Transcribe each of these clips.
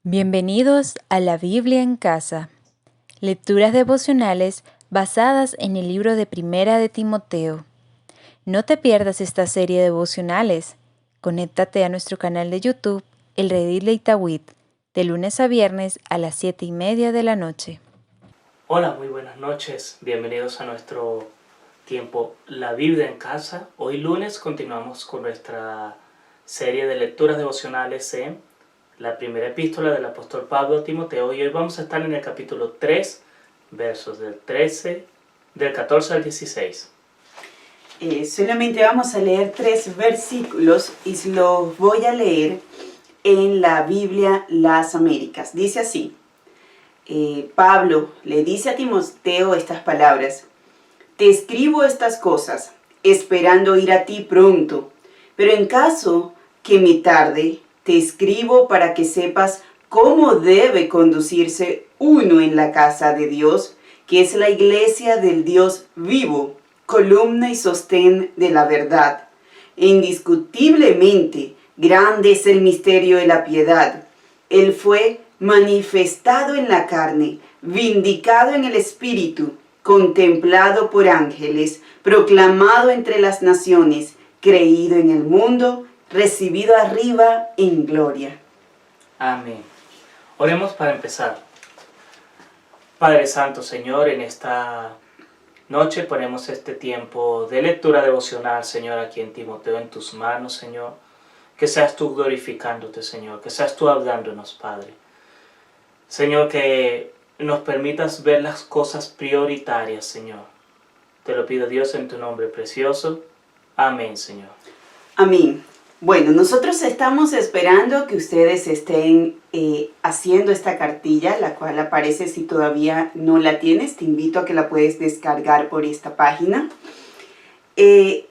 Bienvenidos a la Biblia en casa. Lecturas devocionales basadas en el libro de Primera de Timoteo. No te pierdas esta serie de devocionales. Conéctate a nuestro canal de YouTube, El Redil de Itagüit, de lunes a viernes a las 7:30 de la noche. Hola, muy buenas noches. Bienvenidos a nuestro tiempo La Biblia en casa. Hoy lunes continuamos con nuestra serie de lecturas devocionales en la primera epístola del apóstol Pablo a Timoteo, y hoy vamos a estar en el capítulo 3, versos del 14 al 16. Solamente vamos a leer 3 versículos y los voy a leer en la Biblia Las Américas. Dice así: Pablo le dice a Timoteo estas palabras: te escribo estas cosas, esperando ir a ti pronto, pero en caso que me tarde, te escribo para que sepas cómo debe conducirse uno en la casa de Dios, que es la iglesia del Dios vivo, columna y sostén de la verdad. E indiscutiblemente grande es el misterio de la piedad. Él fue manifestado en la carne, vindicado en el espíritu, contemplado por ángeles, proclamado entre las naciones, creído en el mundo, recibido arriba en gloria. Amén. Oremos para empezar. Padre Santo, Señor, en esta noche ponemos este tiempo de lectura devocional, Señor, aquí en Timoteo, en tus manos, Señor. Que seas tú glorificándote, Señor, que seas tú hablándonos, Padre. Señor, que nos permitas ver las cosas prioritarias, Señor. Te lo pido, Dios, en tu nombre precioso. Amén, Señor. Amén. Bueno, nosotros estamos esperando que ustedes estén haciendo esta cartilla, la cual aparece. Si todavía no la tienes, te invito a que la puedes descargar por esta página.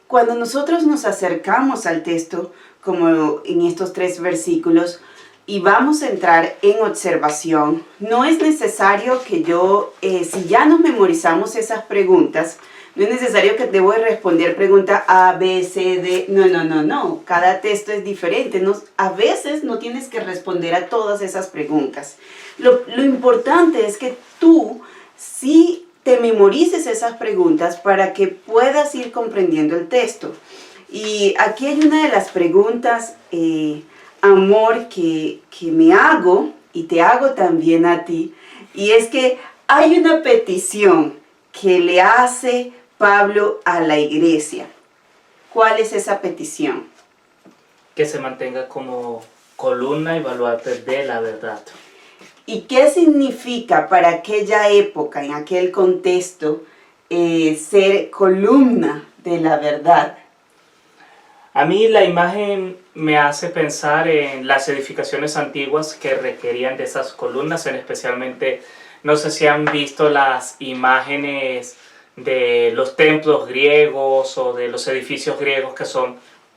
Cuando nosotros nos acercamos al texto, como en estos 3 versículos, y vamos a entrar en observación, no es necesario que si ya nos memorizamos esas preguntas, no es necesario que debo responder pregunta A, B, C, D. No. Cada texto es diferente. A veces no tienes que responder a todas esas preguntas. Lo importante es que tú sí te memorices esas preguntas para que puedas ir comprendiendo el texto. Y aquí hay una de las preguntas, amor, que me hago y te hago también a ti. Y es que hay una petición que le hace Pablo a la iglesia. ¿Cuál es esa petición? Que se mantenga como columna y baluarte de la verdad. ¿Y qué significa para aquella época, en aquel contexto, ser columna de la verdad? A mí la imagen me hace pensar en las edificaciones antiguas que requerían de esas columnas, especialmente, no sé si han visto las imágenes de los templos griegos o de los edificios griegos, que son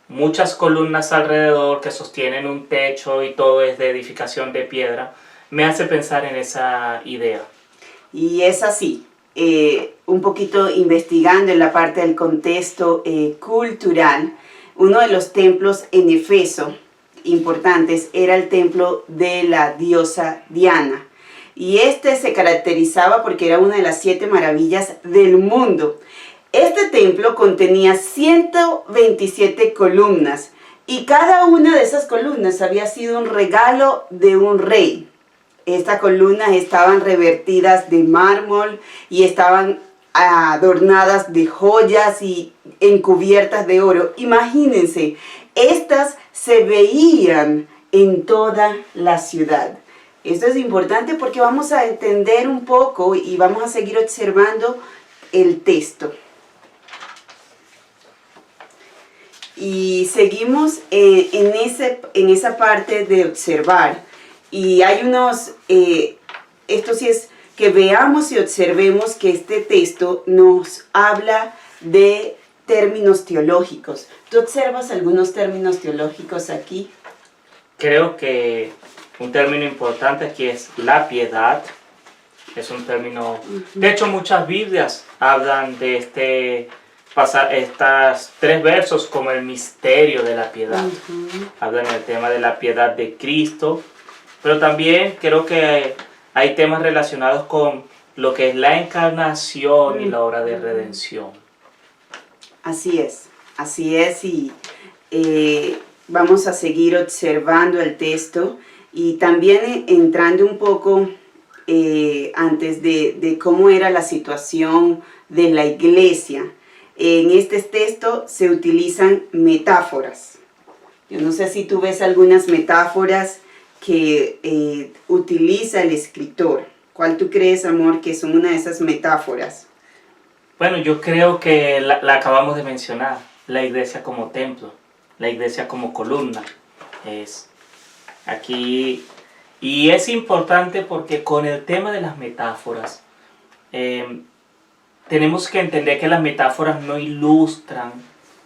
muchas columnas alrededor que sostienen un techo y todo es de edificación de piedra. Me hace pensar en esa idea. Y es así, un poquito investigando en la parte del contexto cultural, uno de los templos en Efeso importantes era el templo de la diosa Diana. Y este se caracterizaba porque era una de las 7 maravillas del mundo. Este templo contenía 127 columnas y cada una de esas columnas había sido un regalo de un rey. Estas columnas estaban revertidas de mármol y estaban adornadas de joyas y encubiertas de oro. Imagínense, estas se veían en toda la ciudad. Esto es importante porque vamos a entender un poco y vamos a seguir observando el texto. Y seguimos en esa parte de observar. Y hay esto sí es que veamos y observemos que este texto nos habla de términos teológicos. ¿Tú observas algunos términos teológicos aquí? Creo que un término importante aquí es la piedad. Es un término... De hecho, muchas Biblias hablan de estas 3 versos como el misterio de la piedad. Hablan del tema de la piedad de Cristo, pero también creo que hay temas relacionados con lo que es la encarnación y la obra de redención. Así es, y vamos a seguir observando el texto y también entrando un poco antes de cómo era la situación de la iglesia. En este texto se utilizan metáforas. Yo no sé si tú ves algunas metáforas que utiliza el escritor. ¿Cuál tú crees, amor, que son una de esas metáforas? Bueno, yo creo que la acabamos de mencionar, la iglesia como templo, la iglesia como columna. Es aquí, y es importante porque con el tema de las metáforas, tenemos que entender que las metáforas no ilustran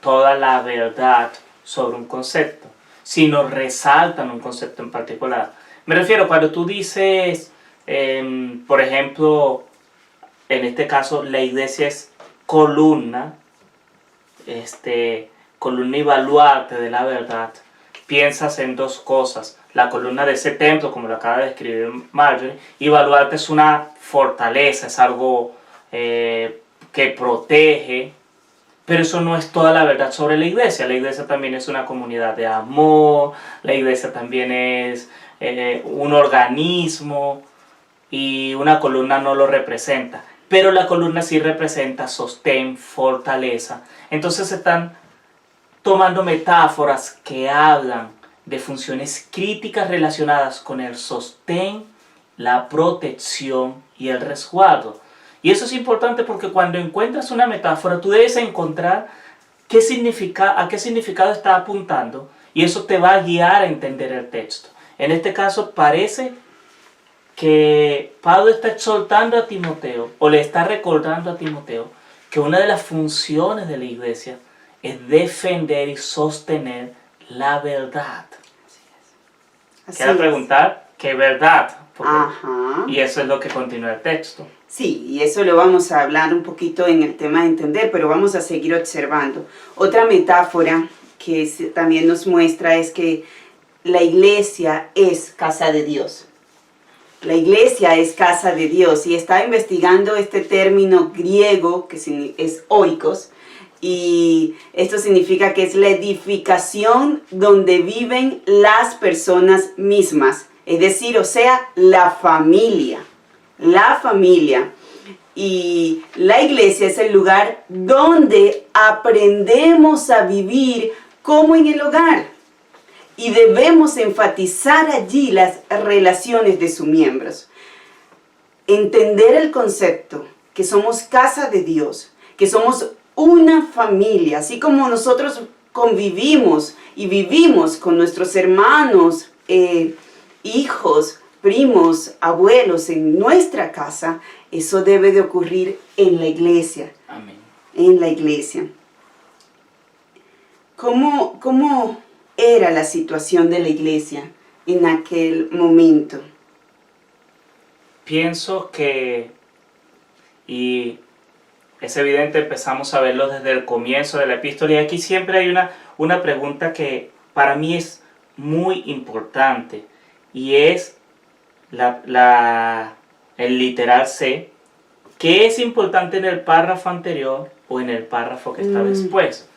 toda la verdad sobre un concepto, sino resaltan un concepto en particular. Me refiero, cuando tú dices, por ejemplo, en este caso, la iglesia es columna, columna y baluarte de la verdad, piensas en dos cosas. La columna de ese templo, como lo acaba de describir Marjorie, y baluarte es una fortaleza, es algo que protege, pero eso no es toda la verdad sobre la iglesia. La iglesia también es una comunidad de amor, la iglesia también es un organismo, y una columna no lo representa, pero la columna sí representa sostén, fortaleza. Entonces están tomando metáforas que hablan de funciones críticas relacionadas con el sostén, la protección y el resguardo. Y eso es importante porque cuando encuentras una metáfora, tú debes encontrar a qué significado está apuntando, y eso te va a guiar a entender el texto. En este caso parece que Pablo está exhortando a Timoteo, o le está recordando a Timoteo, que una de las funciones de la iglesia es defender y sostener la verdad. Quiero preguntar, ¿qué verdad? Y eso es lo que continúa el texto. Sí, y eso lo vamos a hablar un poquito en el tema de entender, pero vamos a seguir observando. Otra metáfora que también nos muestra es que la iglesia es casa de Dios. La iglesia es casa de Dios, y estaba investigando este término griego que es oikos, y esto significa que es la edificación donde viven las personas mismas, es decir, o sea, la familia. Y la iglesia es el lugar donde aprendemos a vivir como en el hogar. Y debemos enfatizar allí las relaciones de sus miembros. Entender el concepto que somos casa de Dios, que somos una familia, así como nosotros convivimos y vivimos con nuestros hermanos, hijos, primos, abuelos en nuestra casa, eso debe de ocurrir en la iglesia. Amén. En la iglesia. ¿Cómo era la situación de la iglesia en aquel momento? Pienso que, y es evidente, empezamos a verlo desde el comienzo de la epístola, y aquí siempre hay una pregunta que para mí es muy importante, y es el literal C, ¿qué es importante en el párrafo anterior o en el párrafo que está después?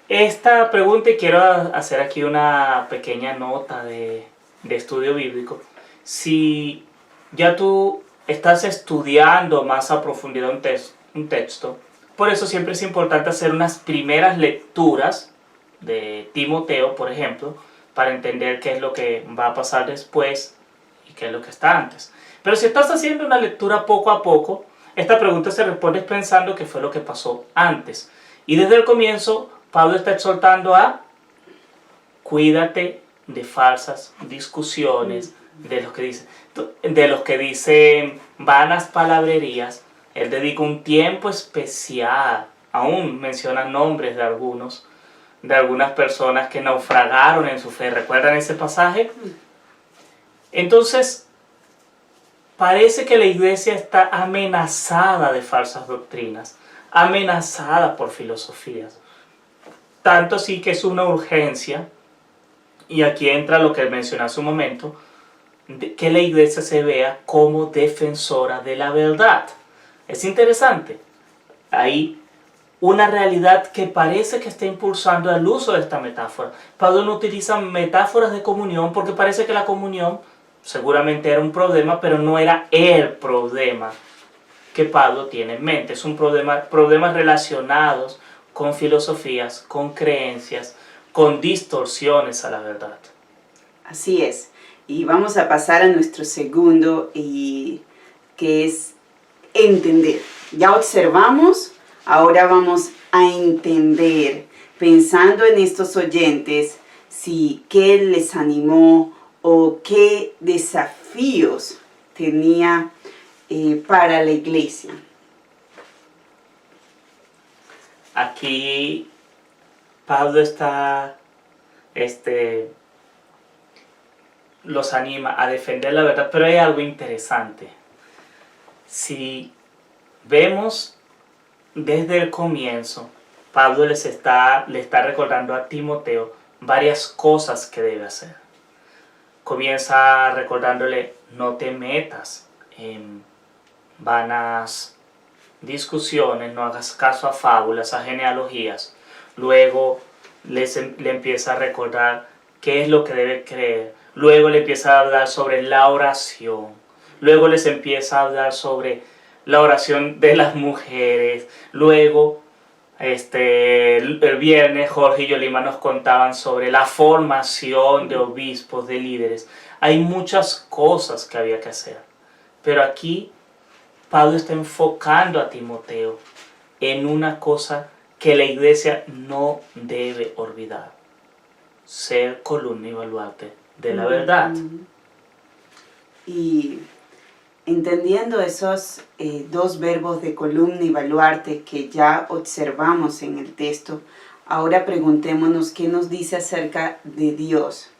Esta pregunta, y quiero hacer aquí una pequeña nota de estudio bíblico. Si ya tú estás estudiando más a profundidad un texto, por eso siempre es importante hacer unas primeras lecturas de Timoteo, por ejemplo, para entender qué es lo que va a pasar después y qué es lo que está antes. Pero si estás haciendo una lectura poco a poco, esta pregunta se responde pensando qué fue lo que pasó antes. Y desde el comienzo, Pablo está exhortando a cuídate de falsas discusiones, de los que dicen vanas palabrerías. Él dedica un tiempo especial, aún menciona nombres de algunas personas que naufragaron en su fe. ¿Recuerdan ese pasaje? Entonces, parece que la iglesia está amenazada de falsas doctrinas, amenazada por filosofías. Tanto así que es una urgencia Y aquí entra lo que mencioné hace un momento, que la iglesia se vea como defensora de la verdad. Es interesante. Hay una realidad que parece que está impulsando el uso de esta metáfora. Pablo no utiliza metáforas de comunión porque parece que la comunión seguramente era un problema, pero no era el problema que Pablo tiene en mente. Es un problemas relacionados con filosofías, con creencias, con distorsiones a la verdad. Así es. Y vamos a pasar a nuestro segundo, y que es entender. Ya observamos, ahora vamos a entender, pensando en estos oyentes, si qué les animó o qué desafíos tenía para la iglesia. Aquí Pablo los anima a defender la verdad, pero hay algo interesante. Si vemos desde el comienzo, Pablo le está recordando a Timoteo varias cosas que debe hacer. Comienza recordándole: no te metas en vanas discusiones, no hagas caso a fábulas, a genealogías. Luego le empieza a recordar qué es lo que debe creer. Luego le empieza a hablar sobre la oración. Luego les empieza a hablar sobre la oración de las mujeres. Luego, el viernes Jorge y Yolima nos contaban sobre la formación de obispos, de líderes. Hay muchas cosas que había que hacer. Pero aquí Pablo está enfocando a Timoteo en una cosa que la iglesia no debe olvidar: ser columna y baluarte de la verdad. Y entendiendo esos dos verbos de columna y baluarte que ya observamos en el texto, ahora preguntémonos qué nos dice acerca de Dios.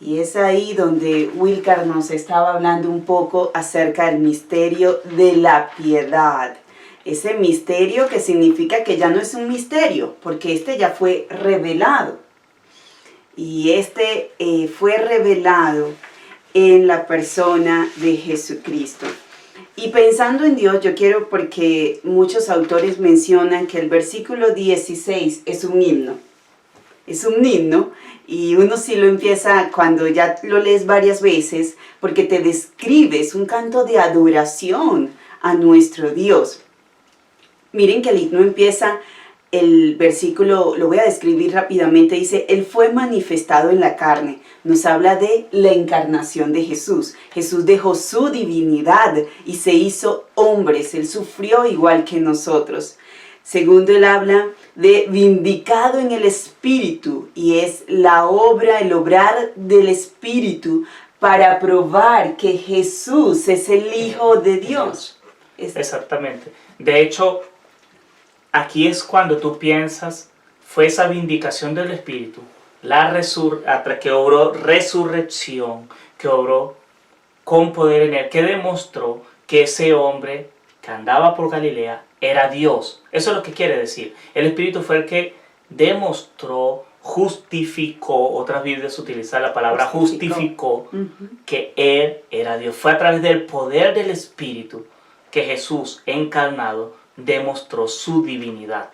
Y es ahí donde Wilcar nos estaba hablando un poco acerca del misterio de la piedad. Ese misterio que significa que ya no es un misterio, porque ya fue revelado. Y fue revelado en la persona de Jesucristo. Y pensando en Dios, yo quiero, porque muchos autores mencionan que el versículo 16 es un himno. Es un himno, y uno sí lo empieza cuando ya lo lees varias veces, porque te describe, es un canto de adoración a nuestro Dios. Miren que el himno empieza, el versículo, lo voy a describir rápidamente, dice: Él fue manifestado en la carne. Nos habla de la encarnación de Jesús. Jesús dejó su divinidad y se hizo hombre, Él sufrió igual que nosotros. Segundo, él habla de vindicado en el Espíritu, y es la obra, el obrar del Espíritu para probar que Jesús es el Hijo de Dios. Exactamente. De hecho, aquí es cuando tú piensas, fue esa vindicación del Espíritu, que obró resurrección, que obró con poder en él, que demostró que ese hombre que andaba por Galilea era Dios. Eso es lo que quiere decir. El Espíritu fue el que demostró, justificó, otras Biblias utilizan la palabra justificó, que Él era Dios. Fue a través del poder del Espíritu que Jesús encarnado demostró su divinidad.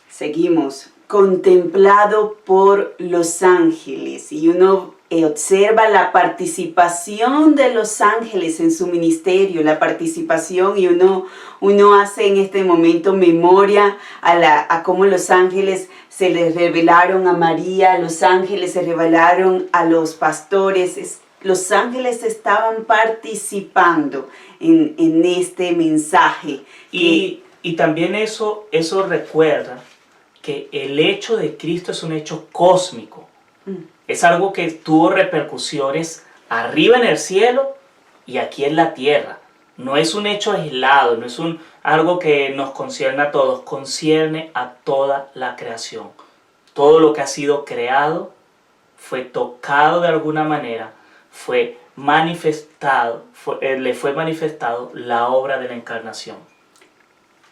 Seguimos. Contemplado por los ángeles, y uno observa la participación de los ángeles en su ministerio, la participación, y uno hace en este momento memoria a cómo los ángeles se les revelaron a María, los ángeles se revelaron a los pastores. Los ángeles estaban participando en este mensaje. Y también eso recuerda que el hecho de Cristo es un hecho cósmico. Es algo que tuvo repercusiones arriba en el cielo y aquí en la tierra. No es un hecho aislado, no es algo que nos concierne a todos, concierne a toda la creación. Todo lo que ha sido creado fue tocado de alguna manera, fue manifestado, le fue manifestado la obra de la encarnación.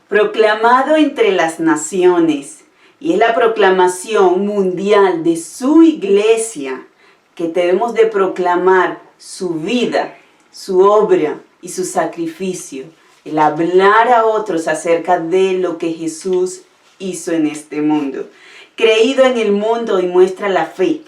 Proclamado entre las naciones, Y es la proclamación mundial de su iglesia, que debemos de proclamar su vida, su obra y su sacrificio. El hablar a otros acerca de lo que Jesús hizo en este mundo. Creído en el mundo y muestra la fe.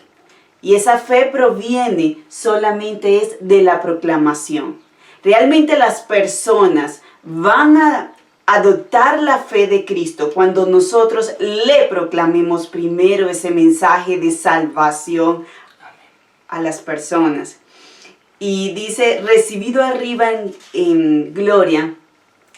Y esa fe proviene solamente es de la proclamación. Realmente las personas van a adoptar la fe de Cristo cuando nosotros le proclamemos primero ese mensaje de salvación a las personas. Y dice, recibido arriba en gloria.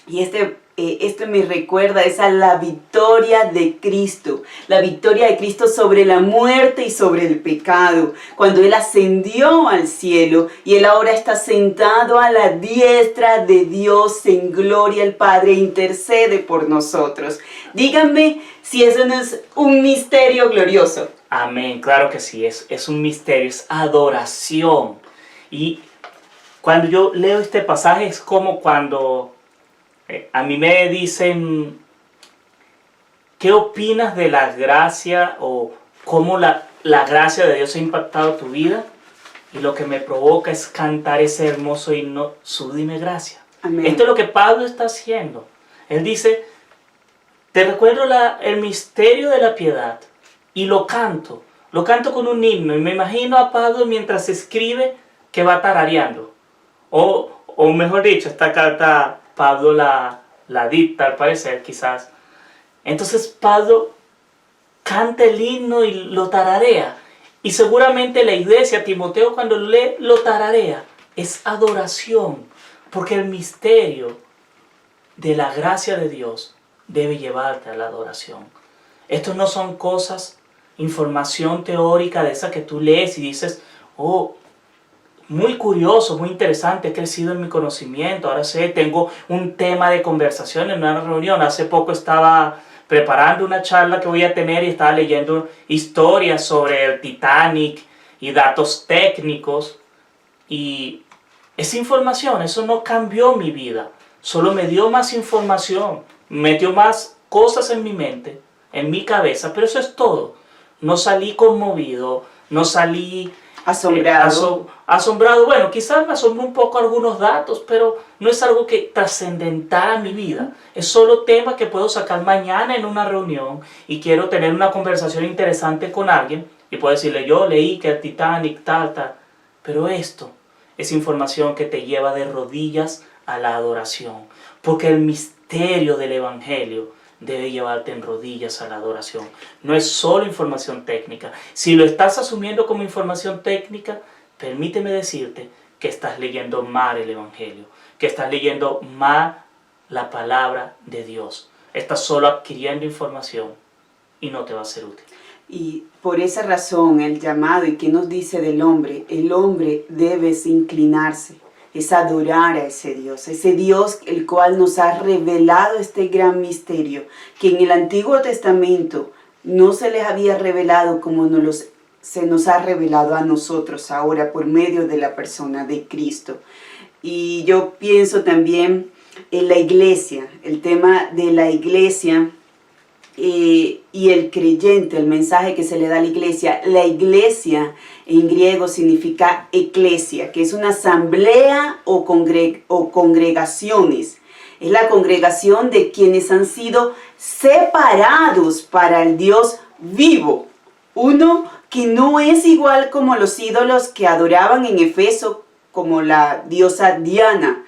Y esto me recuerda a la victoria de Cristo. La victoria de Cristo sobre la muerte y sobre el pecado. Cuando Él ascendió al cielo y Él ahora está sentado a la diestra de Dios en gloria. El Padre intercede por nosotros. Díganme si eso no es un misterio glorioso. Amén, claro que sí, es un misterio, es adoración. Y cuando yo leo este pasaje es como cuando a mí me dicen, ¿qué opinas de la gracia o cómo la gracia de Dios ha impactado tu vida? Y lo que me provoca es cantar ese hermoso himno, Súbdime gracia. Amén. Esto es lo que Pablo está haciendo. Él dice, te recuerdo el misterio de la piedad y lo canto con un himno. Y me imagino a Pablo mientras escribe que va tarareando. O mejor dicho, esta carta Pablo la dicta al parecer quizás. Entonces Pablo canta el himno y lo tararea. Y seguramente la iglesia, Timoteo cuando lee lo tararea. Es adoración. Porque el misterio de la gracia de Dios debe llevarte a la adoración. Estos no son cosas, información teórica de esa que tú lees y dices, oh, muy curioso, muy interesante, he crecido en mi conocimiento, ahora sé, tengo un tema de conversación en una reunión. Hace poco estaba preparando una charla que voy a tener y estaba leyendo historias sobre el Titanic y datos técnicos. Y esa información, eso no cambió mi vida, solo me dio más información, metió más cosas en mi mente, en mi cabeza, pero eso es todo. No salí conmovido, no salí asombrado. Bueno, quizás me asombró un poco algunos datos, pero no es algo que trascendentara mi vida. Es solo tema que puedo sacar mañana en una reunión y quiero tener una conversación interesante con alguien y puedo decirle, yo leí que el Titanic, tal. Pero esto es información que te lleva de rodillas a la adoración, porque el misterio del Evangelio debe llevarte en rodillas a la adoración. No es solo información técnica. Si lo estás asumiendo como información técnica, permíteme decirte que estás leyendo mal el Evangelio, que estás leyendo mal la palabra de Dios. Estás solo adquiriendo información y no te va a ser útil. Y por esa razón el llamado, ¿y qué nos dice del hombre? El hombre debe inclinarse, es adorar a ese Dios el cual nos ha revelado este gran misterio, que en el Antiguo Testamento no se les había revelado como se nos ha revelado a nosotros ahora por medio de la persona de Cristo. Y yo pienso también en la iglesia, el tema de la iglesia y el creyente, el mensaje que se le da a la iglesia. La iglesia en griego significa eclesia, que es una asamblea o congregaciones. Es la congregación de quienes han sido separados para el Dios vivo. Uno que no es igual como los ídolos que adoraban en Efeso, como la diosa Diana.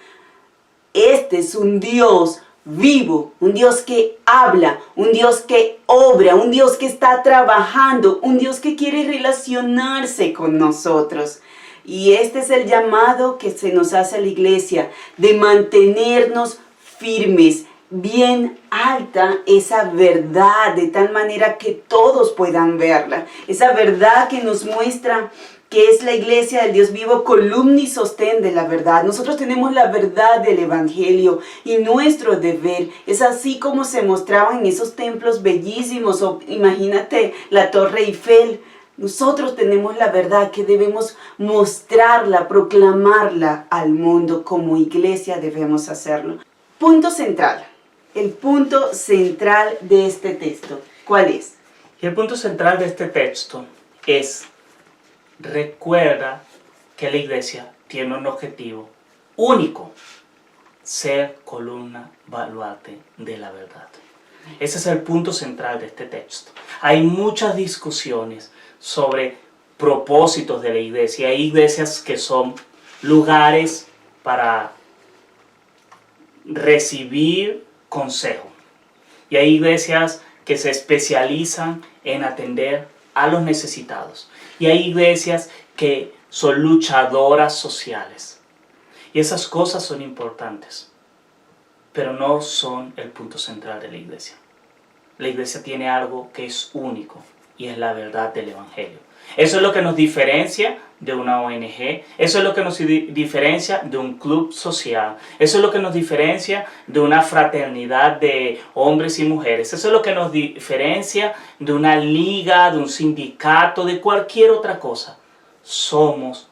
Este es un Dios vivo, un Dios que habla, un Dios que obra, un Dios que está trabajando, un Dios que quiere relacionarse con nosotros. Y este es el llamado que se nos hace a la iglesia, de mantenernos firmes, bien alta esa verdad, de tal manera que todos puedan verla. Esa verdad que nos muestra que es la iglesia del Dios vivo, columna y sostén de la verdad. Nosotros tenemos la verdad del Evangelio y nuestro deber es así como se mostraba en esos templos bellísimos. O imagínate la Torre Eiffel. Nosotros tenemos la verdad que debemos mostrarla, proclamarla al mundo. Como iglesia debemos hacerlo. Punto central. El punto central de este texto, ¿cuál es? Y el punto central de este texto es: recuerda que la iglesia tiene un objetivo único: ser columna baluarte de la verdad. Ese es el punto central de este texto. Hay muchas discusiones sobre propósitos de la iglesia. Hay iglesias que son lugares para recibir consejo. Y hay iglesias que se especializan en atender a los necesitados. Y hay iglesias que son luchadoras sociales. Y esas cosas son importantes, pero no son el punto central de la iglesia. La iglesia tiene algo que es único, y es la verdad del Evangelio. Eso es lo que nos diferencia de una ONG, eso es lo que nos diferencia de un club social, eso es lo que nos diferencia de una fraternidad de hombres y mujeres, eso es lo que nos diferencia de una liga, de un sindicato, de cualquier otra cosa. Somos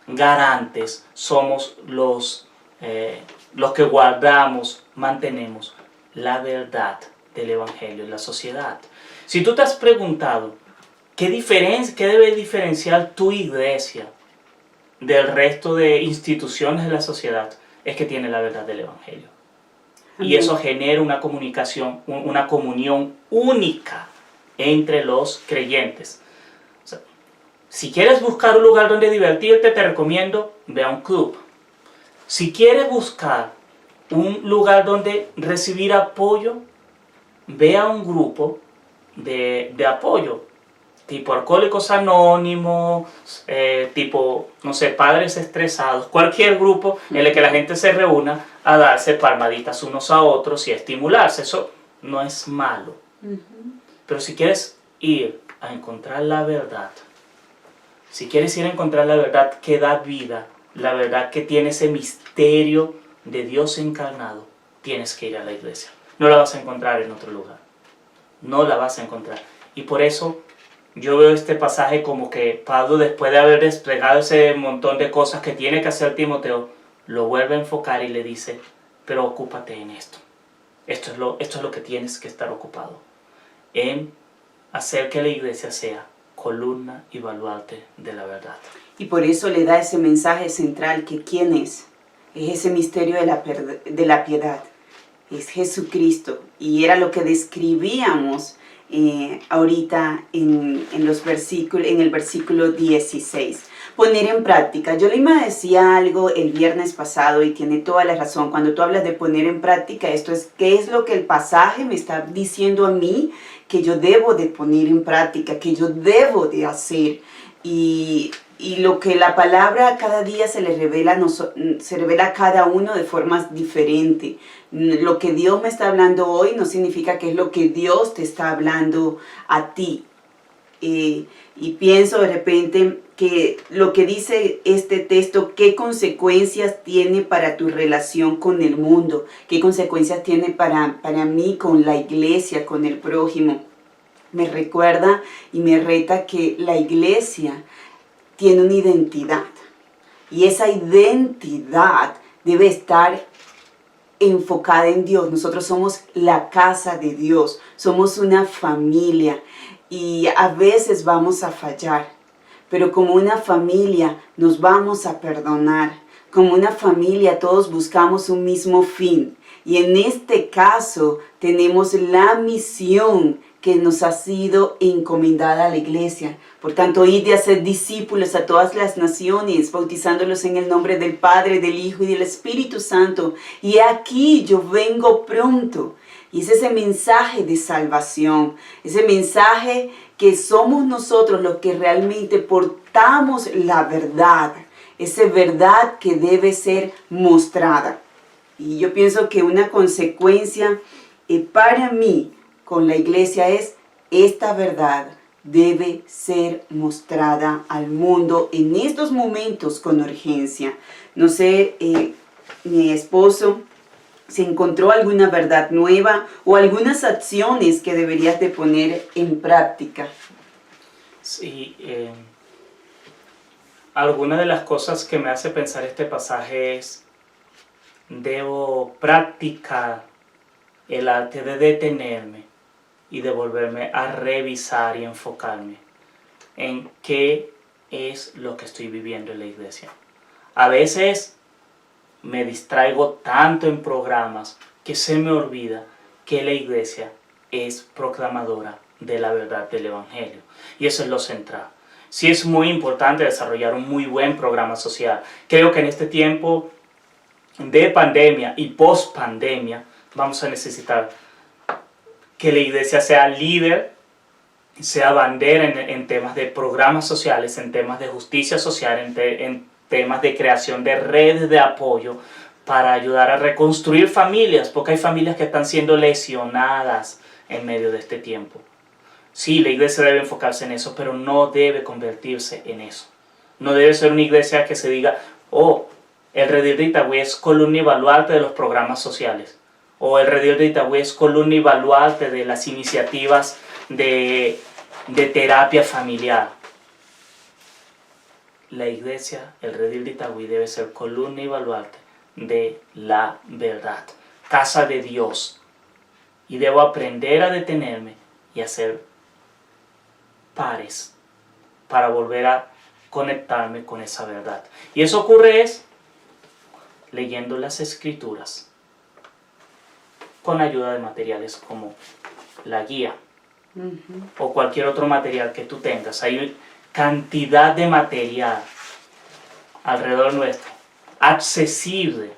garantes, somos los que guardamos, mantenemos la verdad del Evangelio en la sociedad. Si tú te has preguntado qué debe diferenciar tu iglesia del resto de instituciones de la sociedad, es que tiene la verdad del Evangelio. Amén. Y eso genera una comunicación, una comunión única entre los creyentes. O sea, si quieres buscar un lugar donde divertirte, te recomiendo ve a un club. Si quieres buscar un lugar donde recibir apoyo, ve a un grupo de apoyo, tipo Alcohólicos Anónimos, tipo, no sé, Padres Estresados, cualquier grupo en el que la gente se reúna a darse palmaditas unos a otros y a estimularse. Eso no es malo. Pero si quieres ir a encontrar la verdad, si quieres ir a encontrar la verdad que da vida, la verdad que tiene ese misterio de Dios encarnado, tienes que ir a la iglesia. No la vas a encontrar en otro lugar. No la vas a encontrar. Y por eso yo veo este pasaje como que Pablo, después de haber desplegado ese montón de cosas que tiene que hacer Timoteo, lo vuelve a enfocar y le dice: pero ocúpate en esto. Esto es lo que tienes que estar ocupado. En hacer que la iglesia sea columna y baluarte de la verdad. Y por eso le da ese mensaje central que ¿quién es? Es ese misterio de la piedad. Es Jesucristo. Y era lo que describíamos ahorita en el versículo 16. Poner en práctica. Yo le decía algo el viernes pasado y tiene toda la razón. Cuando tú hablas de poner en práctica, esto es qué es lo que el pasaje me está diciendo a mí que yo debo de poner en práctica, que yo debo de hacer. Y lo que la palabra cada día se revela a cada uno de formas diferentes. Lo que Dios me está hablando hoy no significa que es lo que Dios te está hablando a ti. Y pienso de repente que lo que dice este texto, qué consecuencias tiene para tu relación con el mundo, qué consecuencias tiene para mí con la iglesia, con el prójimo. Me recuerda y me reta que la iglesia tiene una identidad y esa identidad debe estar enfocada en Dios. Nosotros somos la casa de Dios, somos una familia y a veces vamos a fallar, pero como una familia nos vamos a perdonar. Como una familia todos buscamos un mismo fin y en este caso tenemos la misión que nos ha sido encomendada a la iglesia. Por tanto, id de hacer discípulos a todas las naciones, bautizándolos en el nombre del Padre, del Hijo y del Espíritu Santo. Y aquí yo vengo pronto. Y es ese mensaje de salvación, ese mensaje que somos nosotros los que realmente portamos la verdad, esa verdad que debe ser mostrada. Y yo pienso que una consecuencia para mí con la iglesia es esta verdad debe ser mostrada al mundo en estos momentos con urgencia. No sé, mi esposo, ¿se encontró alguna verdad nueva o algunas acciones que deberías de poner en práctica? Sí, alguna de las cosas que me hace pensar este pasaje es: debo practicar el arte de detenerme y de volverme a revisar y enfocarme en qué es lo que estoy viviendo en la iglesia. A veces me distraigo tanto en programas que se me olvida que la iglesia es proclamadora de la verdad del Evangelio. Y eso es lo central. Sí es muy importante desarrollar un muy buen programa social. Creo que en este tiempo de pandemia y post-pandemia vamos a necesitar que la iglesia sea líder, sea bandera en temas de programas sociales, en temas de justicia social, en temas de creación de redes de apoyo para ayudar a reconstruir familias, porque hay familias que están siendo lesionadas en medio de este tiempo. Sí, la iglesia debe enfocarse en eso, pero no debe convertirse en eso. No debe ser una iglesia que se diga, oh, el Redil de Itagüí es columna y baluarte de los programas sociales, o el Redil de Itagüí es columna y baluarte de las iniciativas de terapia familiar. La iglesia, el Redil de Itagüí, debe ser columna y baluarte de la verdad, casa de Dios. Y debo aprender a detenerme y a ser pares para volver a conectarme con esa verdad. Y eso ocurre leyendo las escrituras con ayuda de materiales como la guía o cualquier otro material que tú tengas. Hay cantidad de material alrededor nuestro, accesible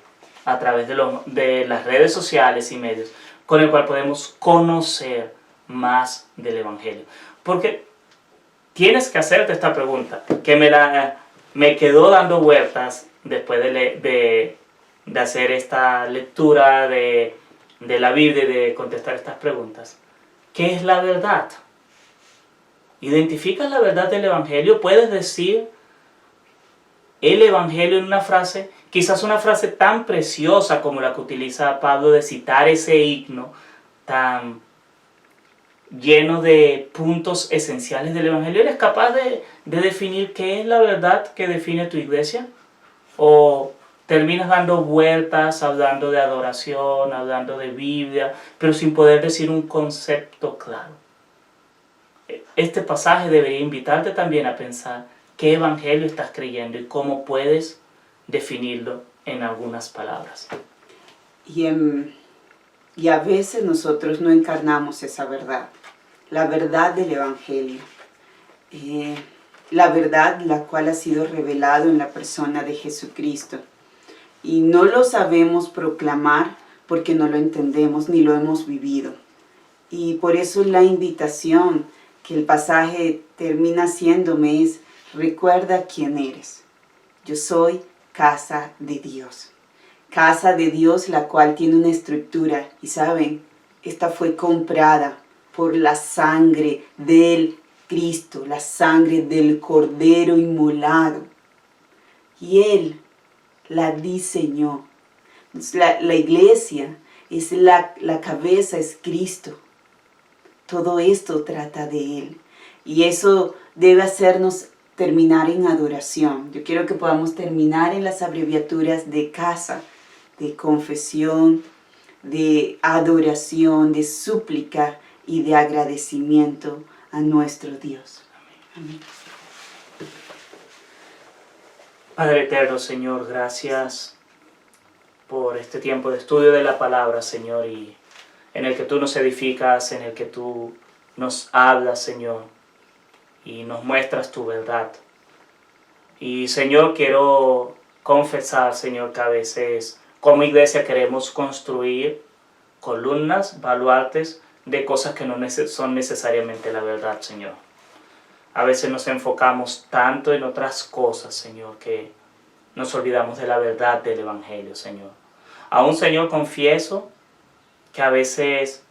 a través de las redes sociales y medios, con el cual podemos conocer más del Evangelio. Porque tienes que hacerte esta pregunta, que me quedó dando vueltas después de hacer esta lectura de la Biblia y de contestar estas preguntas. ¿Qué es la verdad? ¿Identificas la verdad del Evangelio? ¿Puedes decir el Evangelio en una frase? Quizás una frase tan preciosa como la que utiliza Pablo de citar ese himno tan lleno de puntos esenciales del Evangelio. ¿Eres capaz de definir qué es la verdad que define tu iglesia? ¿O terminas dando vueltas, hablando de adoración, hablando de Biblia, pero sin poder decir un concepto claro? Este pasaje debería invitarte también a pensar qué evangelio estás creyendo y cómo puedes definirlo en algunas palabras. Y a veces nosotros no encarnamos esa verdad, la verdad del evangelio, la verdad la cual ha sido revelado en la persona de Jesucristo. Y no lo sabemos proclamar porque no lo entendemos ni lo hemos vivido. Y por eso la invitación que el pasaje termina haciéndome es: recuerda quién eres. Yo soy casa de Dios. Casa de Dios, la cual tiene una estructura. Y saben, esta fue comprada por la sangre del Cristo, la sangre del Cordero inmolado. Y Él la diseñó. La iglesia es la cabeza, es Cristo. Todo esto trata de Él. Y eso debe hacernos terminar en adoración. Yo quiero que podamos terminar en las abreviaturas de casa, de confesión, de adoración, de súplica y de agradecimiento a nuestro Dios. Amén. Padre eterno, Señor, gracias por este tiempo de estudio de la palabra, Señor, y en el que tú nos edificas, en el que tú nos hablas, Señor, y nos muestras tu verdad. Y, Señor, quiero confesar, Señor, que a veces como iglesia queremos construir columnas, baluartes de cosas que no son necesariamente la verdad, Señor. A veces nos enfocamos tanto en otras cosas, Señor, que nos olvidamos de la verdad del Evangelio, Señor. Aún, Señor, confieso que a veces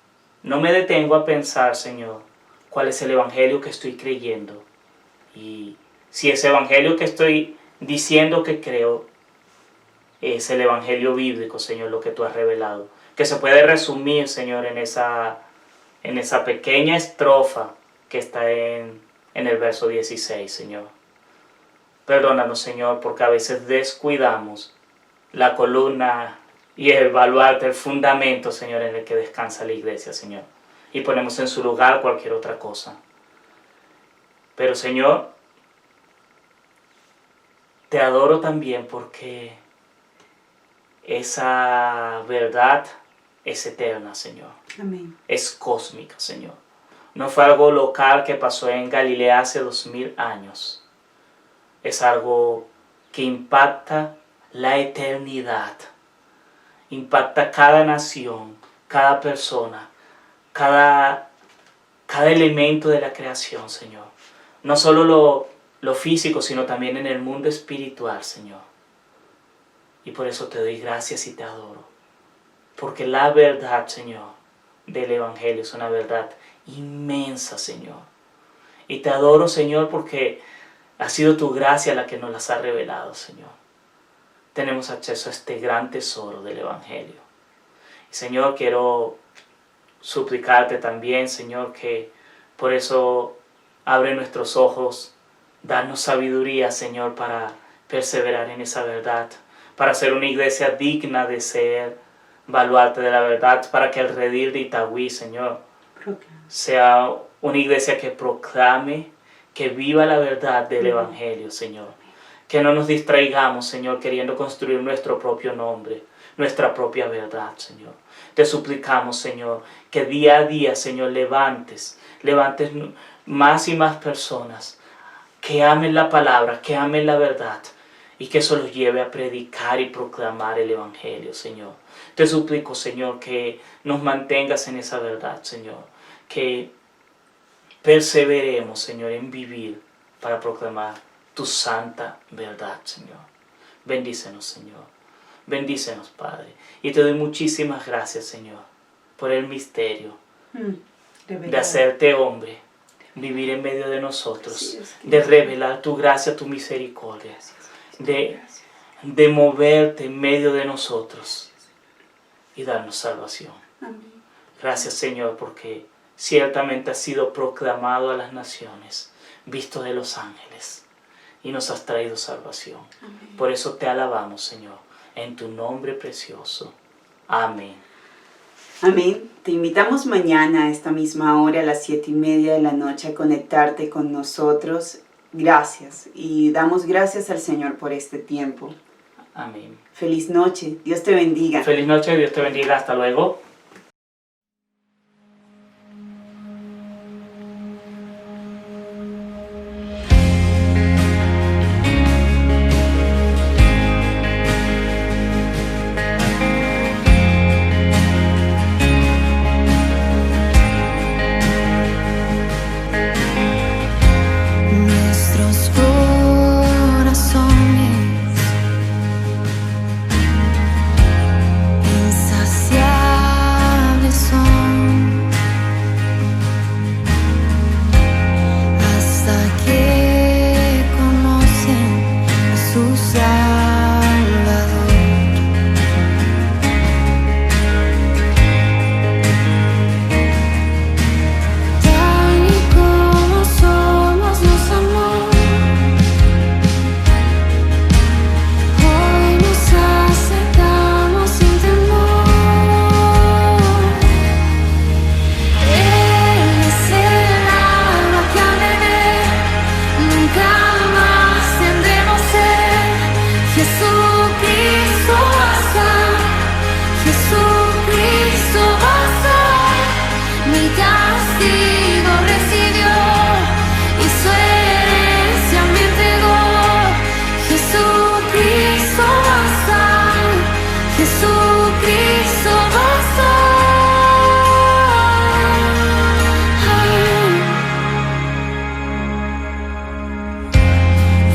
no me detengo a pensar, Señor, cuál es el Evangelio que estoy creyendo. Y si ese Evangelio que estoy diciendo que creo es el Evangelio bíblico, Señor, lo que tú has revelado. Que se puede resumir, Señor, en esa pequeña estrofa que está en el verso 16, Señor. Perdónanos, Señor, porque a veces descuidamos la columna y el baluarte, el fundamento, Señor, en el que descansa la iglesia, Señor. y ponemos en su lugar cualquier otra cosa. Pero Señor, te adoro también porque esa verdad es eterna, Señor. Amén. Es cósmica, Señor. No fue algo local que pasó en Galilea hace 2000 años. Es algo que impacta la eternidad. Impacta cada nación, cada persona, cada elemento de la creación, Señor. No solo lo físico, sino también en el mundo espiritual, Señor. Y por eso te doy gracias y te adoro. Porque la verdad, Señor, del Evangelio es una verdad inmensa, Señor. Y te adoro, Señor, porque ha sido tu gracia la que nos las ha revelado, Señor. Tenemos acceso a este gran tesoro del Evangelio. Y, Señor, quiero suplicarte también, Señor, que por eso abre nuestros ojos, danos sabiduría, Señor, para perseverar en esa verdad, para ser una iglesia digna de ser baluarte de la verdad, para que el redil de Itagüí, Señor, sea una iglesia que proclame, que viva la verdad del Evangelio, Señor. Que no nos distraigamos, Señor, queriendo construir nuestro propio nombre, nuestra propia verdad, Señor. Te suplicamos, Señor, que día a día, Señor, levantes más y más personas que amen la palabra, que amen la verdad, y que eso los lleve a predicar y proclamar el Evangelio, Señor. Te suplico, Señor, que nos mantengas en esa verdad, Señor. Que perseveremos, Señor, en vivir para proclamar tu santa verdad, Señor. Bendícenos, Señor. Bendícenos, Padre. Y te doy muchísimas gracias, Señor, por el misterio de hacerte hombre, vivir en medio de nosotros, de revelar tu gracia, tu misericordia, de moverte en medio de nosotros y darnos salvación. Gracias, Señor, porque ciertamente has sido proclamado a las naciones, visto de los ángeles, y nos has traído salvación. Amén. Por eso te alabamos, Señor, en tu nombre precioso. Amén. Amén. Te invitamos mañana a esta misma hora, a las 7:30 de la noche, a conectarte con nosotros. Gracias. Y damos gracias al Señor por este tiempo. Amén. Feliz noche. Dios te bendiga. Feliz noche. Dios te bendiga. Hasta luego.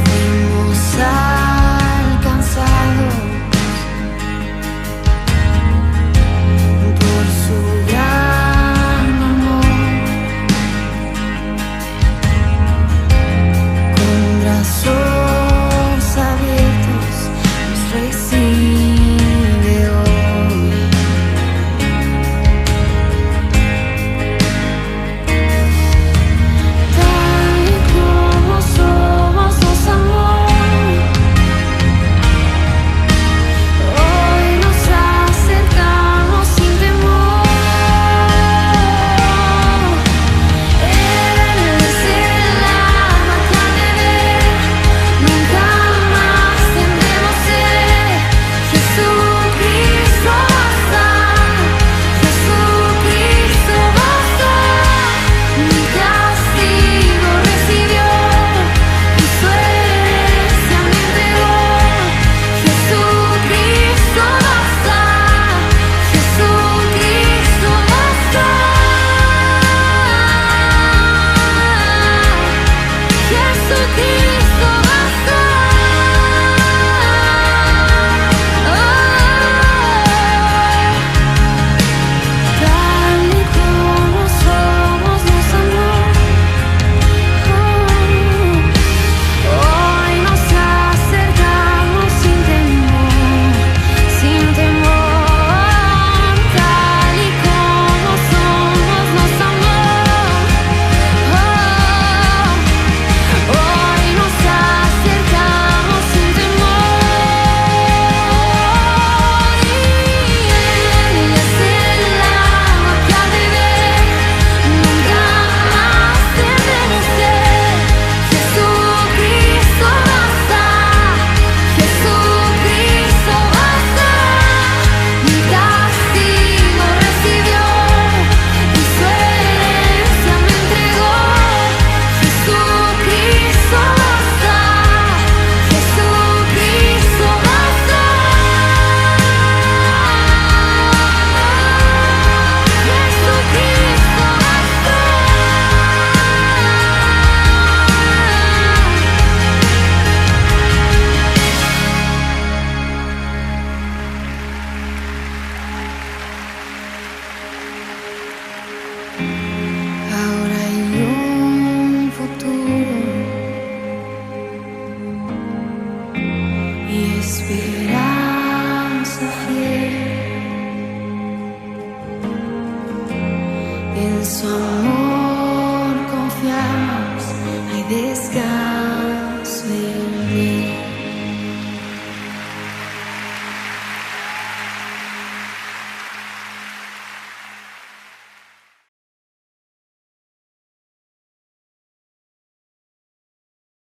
Fuimos alcanzados. esperanza fiel, en su amor confiamos, hay descanso.